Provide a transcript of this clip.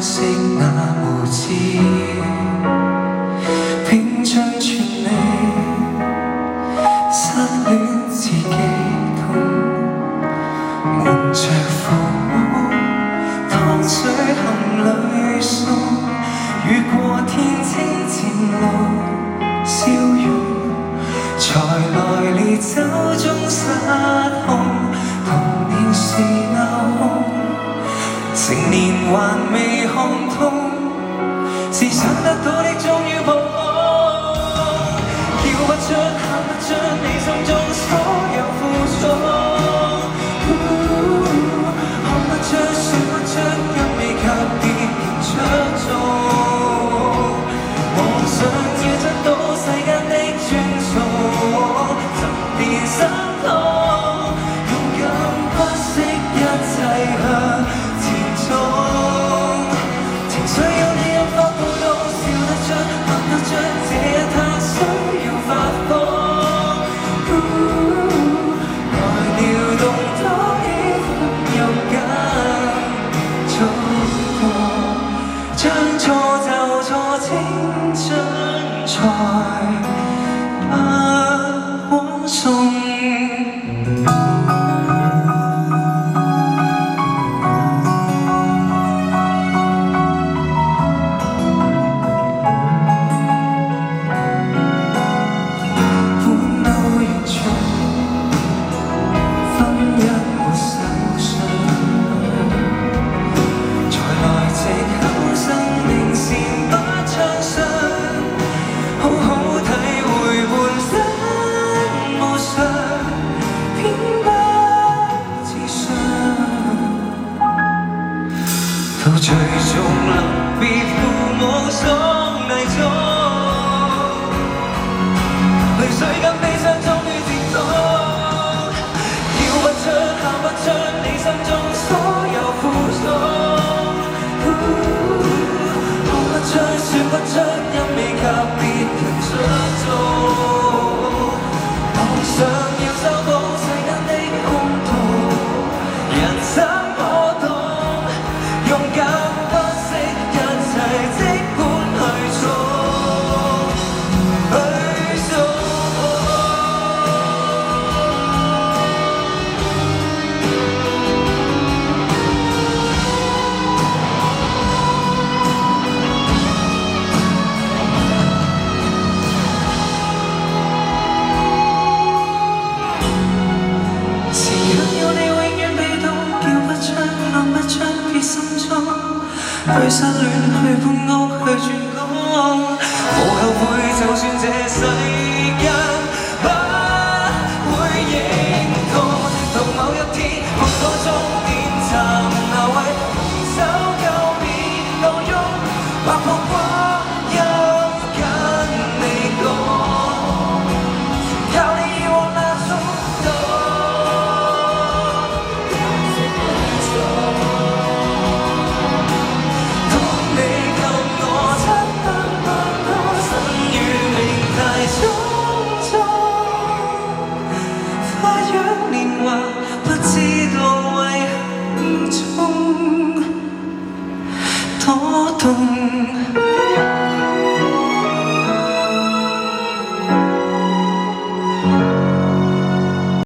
惜那無知，偏將全你失戀自己痛，瞞着父母，湯水含淚送，雨過天青前路笑容，才來烈酒中失控，童年時鬧哄，成年還未看通，是想得到的終於破空，叫不出喊不出你心中所有苦衷，看不出說不出因未及別人出眾，妄想要得到世間的尊重，沉澱心痛，勇敢不惜一切向前衝，情緒要你任發暴動，笑得出喊得出，這一刻需要發瘋，來撩動多喜歡又更觸動，將錯就錯，青春才不枉送。到最終臨別父母喪禮中，淚水跟悲傷終於漸凍，叫不出喊不出你心中所有苦衷，看不出說不出因未及別人出眾，妄想要修補世間的空洞，人生波動，勇敢不惜一切，即管去衝，去衝。時間要你永遠被動，叫不出喊不出別心中，去失戀去搬屋去轉工，無後悔就算這世間不會認同，到某一天看到終點站那位扶手救別內容，劃破光陰跟你講，靠你往那衝動。不知道為何中多動。